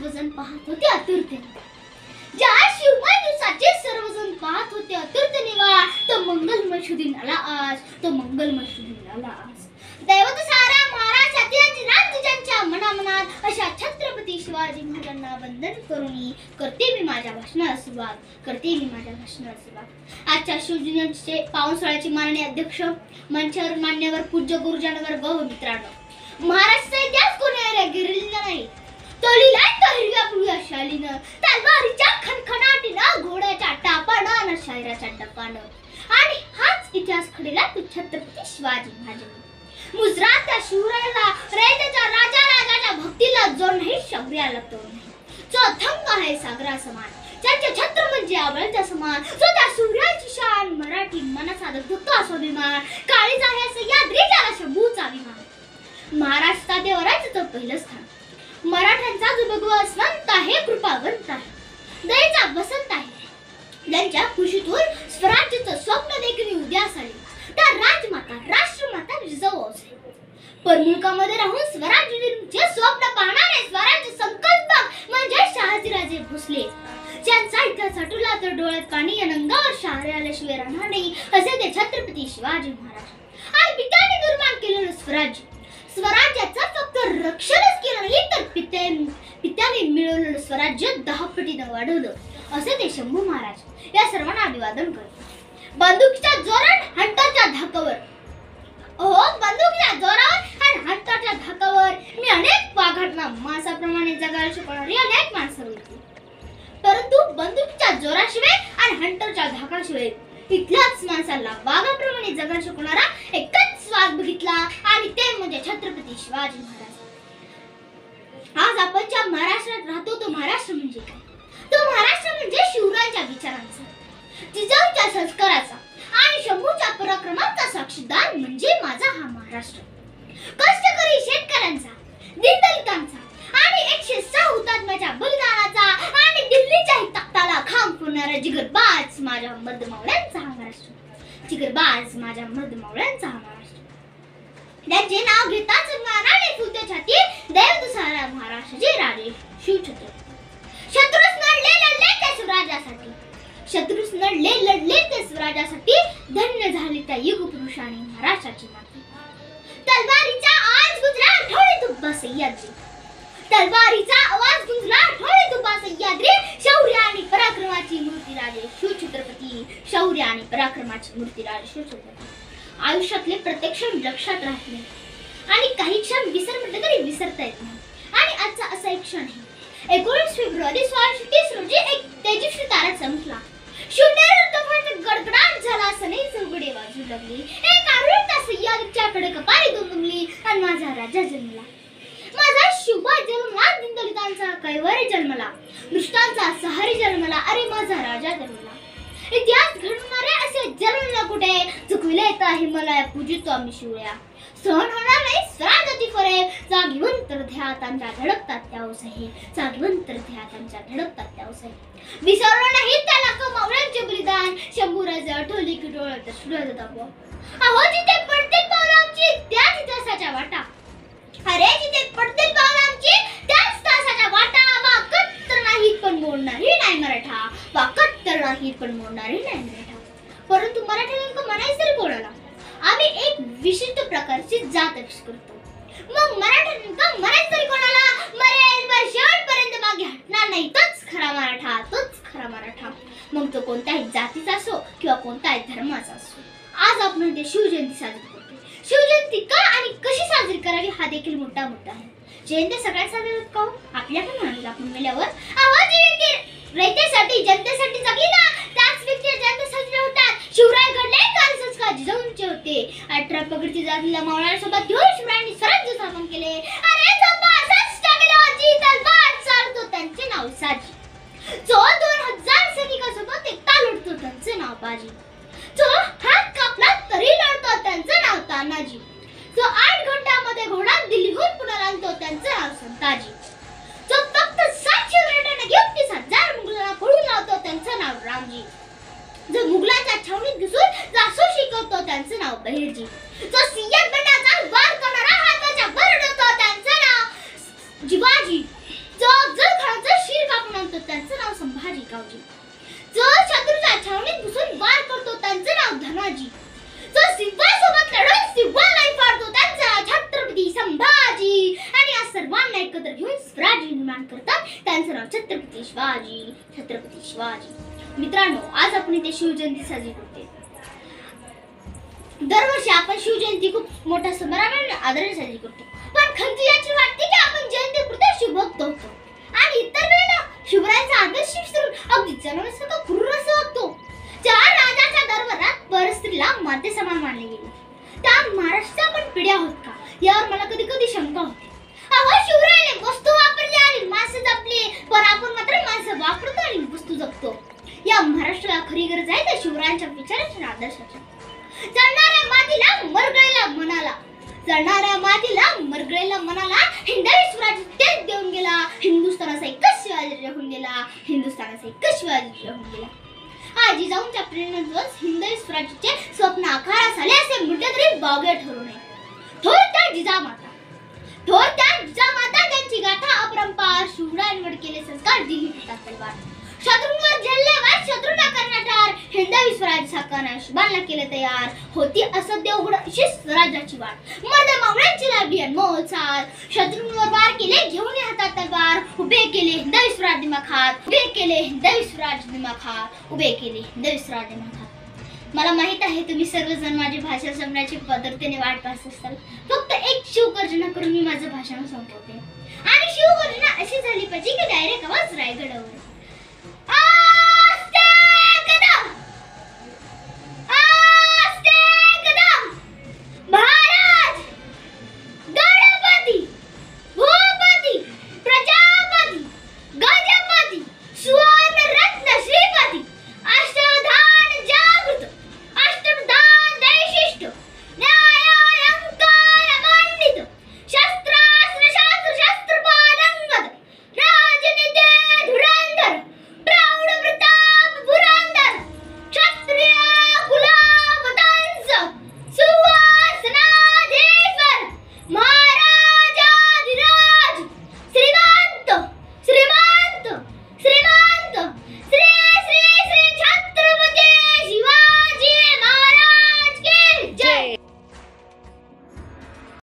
सर्वजण पाहत होते आतुरतेने. ज्या शिवमय दिवसाचे सर्वजण पाहत होते आतुरतेने तो मंगलमय शुभ आला आज, तो मंगलमय शुभ आला आज. दैवत सारा महाराष्ट्रातील राज्यांच्या मनामनात अशा छत्रपती शिवाजी महाराजांना वंदन करून करते मी माझ्या भाषणाला सुरुवात, करते मी माझ्या भाषणाला सुरुवात. आजच्या शिवजयंतीचे पावन सोहळ्याचे माननीय अध्यक्ष, मंचावर मान्यवर पूज्य गुरुजनवर व मित्रांनो, महाराष्ट्राचा इतिहास कोणी गिरलेला नाही. तो लिहिलाय तो हिरव्या पिवळ्या शालीनं, तलवारीच्या खणखणाटीनं, घोड्याच्या टापानं आणि शायराच्या टपानं. आणि हाच इतिहास घडला तो छत्रपती शिवाजी महाराजांनी. मुजरात त्या शिवरायाला, रयतेच्या राजाच्या भक्तीला जोड नाही, शौर्याला तोड नाही. जो अथंग आहे सागरा समान, ज्याचे छत्र म्हणजे आवळच्या समान, जो त्या सूर्याची शान, मराठी मनाचा धुका स्वाभिमान, काळीज आहे सह्याद्री त्याला शंभूचा अभिमान. महाराष्ट्रात देवराचं पहिलं स्थान, मराठ्यांचा जो भगवंत आहे, कृपावंत आहे, दयेचा वसंत आहे. त्यांच्या खुशीतून स्वराज्याचं स्वप्न देखील उद्यास आले. त्या राजमाता, राष्ट्रमाता जिजाऊ परमुलकामध्ये राहून स्वराज्य निर्मितीचे स्वप्न पाहणारे स्वराज्य संकल्पक म्हणजे शहाजीराजे भोसले. ज्यांचा इतिहास आठवला तर डोळ्यात पाणी अनंगावर शहारे आल्याशिवाय राहणार नाही, असे ते छत्रपती शिवाजी महाराज. आणि पित्याने निर्माण केलेलं स्वराज्य, स्वराज्याचं फक्त रक्षणच केलं नाही तर पित्याने मिळवलेलं स्वराज्य 10 पटीने वाढवलं, असे ते शंभू महाराज या सर्वांना अभिवादन करतात. बंदुकीच्या जोरात हंटरच्या धाकावर, बंदुकीच्या जोरावर आणि हंटरच्या धाकावर मी अनेक वाघांना मांसाप्रमाणे जगायला शिकवणारी अनेक माणसं होती. परंतु बंदुकीच्या जोराशिवाय आणि हंटरच्या धाकाशिवाय इथल्याच माणसाला वाघाप्रमाणे जगायला शिकवणारा एकच वाघ बघितला, आणि ते म्हणजे छत्रपती शिवाजी महाराज. आज आपण ज्या महाराष्ट्रात राहतो तो महाराष्ट्र म्हणजे काय? तो महाराष्ट्र म्हणजे शिवरायांच्या विचारांचा, जिजाऊच्या संस्काराचा आणि शंभूच्या पराक्रमाचा साक्षीदार म्हणजे माझा हा महाराष्ट्र. कष्टकरी शेतकऱ्यांचा, दीनदलितांचा आणि 106 हुतात्म्याच्या बलिदानाचा आणि दिल्लीच्या तख्ताला खांब फोडणारा जिगरबाज माझ्या मर्दमावळ्यांचा हा महाराष्ट्र. जिगरबाज माझ्या मर्दमावळ्यांचा हा महाराष्ट्र. त्यांचे नाव घेताच मानाने फुलते छाती दैवत सारा महाराष्ट्राचे राजे शिवछत्रपती. शत्रूस लढले त्या स्वराज्यासाठी, शत्रूस लढले ते स्वराज्यासाठी, धन्य झाले त्या युग पुरुषाने महाराष्ट्राची माती. तलवारीचा आवाज गुंजला आठवडे तुब्बा सह्याद्री, तलवारीचा आवाज गुंजला आठवडे तुब्बा सह्याद्री. शौर्य आणि पराक्रमाची मूर्ती राजे शिवछत्रपती, शौर्य आणि पराक्रमाची मूर्ती राजे शिवछत्रपती. आयुष्यातले प्रत्येक क्षण लक्षात राहत नाही आणि काही क्षण विसर म्हटलं तरी विसरता येत नाही. आणि आजचा असा एक क्षण आहे. 19 फेब्रुवारी 1630 रोजी एक तेजस्वी तारा चमकला. शून्य गडगडाट झाला, सनई चौघडे वाजू लागली. एक आरुळता सह्याद्रीच्या कडे कपारी दुमदुमली आणि माझा राजा जन्मला. माझा शिवबा जन्मला, दीनदलितांचा कैवारी जन्मला, दुष्टांचा सहारी जन्मला, अरे माझा राजा जन्मला. इतिहास घडवणारे असे जन्मला कुठे, चुकविले येता हिमालया पूजितो आम्ही शिवया. सहन होणार नाही स्वराज्याची फरे, जागीवंतर ध्या त्यांच्या धडकतात त्या ओसही, जागीवंतर ध्या त्यांच्या धडकतात त्या ओसही. विसरलो नाही त्याला कमावळ्यांचे बलिदान, शंभूराजे आठवले की डोळ्यात सूर्याचा तापवा. अहो जिथे पडतील पावलं आमची त्याच इतिहासाच्या वाटा, अरे जिथे पडतील पावलं आमची त्याच इतिहासाच्या वाटा. वाकत तर नाहीत पण मोडणारी नाही मराठा, वाकत तर नाहीत पण मोडणारी नाही मराठा. परंतु मराठी नेमकं म्हणायचं तरी कोणाला? आम्ही एक विशिष्ट प्रकारची जात करतो. मग मराठा नेमकं म्हणायचं तरी कोणाला? मरेल पण शेवटपर्यंत मागे हटणार नाही तोच खरा मराठा, तोच खरा मराठा. मग तो कोणत्याही जातीचा असो किंवा कोणत्याही धर्माचा असो. आज आपण ते शिवजयंती साजरी करतो. शिवजयंती का आणि कशी साजरी करावी हा देखील मोठा मुद्दा आहे. जयंती सगळ्यात साजरी होत का? आपल्या पण म्हणाले आपण मेल्यावर आवाज रयतेसाठी जनतेसाठी जगली ना, त्याच व्यक्ती जयंती साजरी होतात. शिवराय घडले काल संस्कार जिजाऊंचे होते. 18 पगडीची जातीला मावळ्यांसोबत घेऊन शिवरायांनी स्वराज्य स्थापन केले. अरे तलवार चालतो त्यांचे नाव साजी, जो 2000 सैनिकांसोबत एकटा लढतो त्यांचे नाव बाजी, जो हात कापला तरी लढतो त्यांचे नाव तानाजी, जो 8 घंट्यामध्ये घोडा दिल्लीहून पुण्याला आणतो त्यांचे नाव संताजी, जो फक्त 700 रेटाने घेऊन 30,000 मुघलांना पळून लावतो त्यांचे नाव रामजी, जो मुघलांच्या छावणीत घुसून जासूस शिकवतो त्यांचे नाव बहिरजी, जो सिंह गडाचा वार करणारा हाताच्या वर उडवतो त्यांचे नाव जिवाजी, जो जल करतो त्यांचं नाव संभाजी गावजी. जो शत्रूच्या छावणीत घुसून वार करतो त्यांचं नाव धनाजी. जो सिंहासोबत लढून सिंहाला फाडतो त्यांचं नाव छत्रपती संभाजी. आणि या सर्वांना एकत्र घेऊन स्वराज्य निर्माण करतात त्यांचं नाव छत्रपती शिवाजी. छत्रपती शिवाजी. मित्रांनो, आज आपण इथे शिवजयंती साजरी करते. दरवर्षी आपण शिवजयंती खूप मोठ्या समारंभाने आदराने साजरी करतो. पण खंत याची वाटते की आपण जयंतीपुरते शिवभक्त होतो आणि इतर वेळेला शिवरायांचा आदर्श विसरून अगदी जनावरांसारखा क्रूर असं वागतो. ज्या राजाच्या दरबारात परस्त्रीला माते समान मानले गेले त्या महाराष्ट्राच्या पण पिढ्या आहोत का, यावर मला कधी कधी शंका होते. अहो, शिवरायाने वस्तू वापरली आणि माणसं जपली, पण आपण मात्र माणसं वापरतो आणि वस्तू जपतो. या महाराष्ट्राला खरी गरज आहे त्या शिवरायांच्या विचारांच्या आदर्शाची. जळणाऱ्या मातीला मरगळलेल्या मनाला, जळणाऱ्या मातीला मरगळलेल्या मनाला हिंदवी स्वराज्य तेच देऊन गेला. हिंदुस्थानाचा एकच शिवाजी होऊन गेला. हिंदुस्थानाचा एकच शिवाजी होऊन गेला. आज जिजाऊंच्या प्रेरणेतून हिंदवी स्वराज्याचे स्वप्न आकारास आले असे म्हटले तरी वावगे ठरू नये. थोर त्या जिजामाता, थोर त्या जिजामाता ज्यांची गाथा अपरंपार, शिवरायांवर केले संस्कार, दिली पिता तलवार, शत्रूंवर झेलले वार, शत्रूंना करण्याटार, हिंदवी स्वराज्य साकारण्यास शिबांना केले तयार. होती असद्य उघड अशी स्वराज्याची वाट, मर्द मावळ्यांची लाभली अनमोल साथ. शत्रूंवर वार केले घेऊन हातात तलवार, उभे केले हिंदवी स्वराज्य दिमाखात, उभे केले हिंदवी स्वराज्य दिमाखात, उभे केले हिंदवी स्वराज्य दिमाखात. मला माहित आहे तुम्ही सर्वजण माझी भाषण संपण्याची पद्धतीने वाट पाहत असाल. फक्त एक शिवगर्जना करून मी माझं भाषण संपवते. आणि शिवगर्जना अशी झाली पाहिजे की डायरेक्ट आवाज रायगडावर.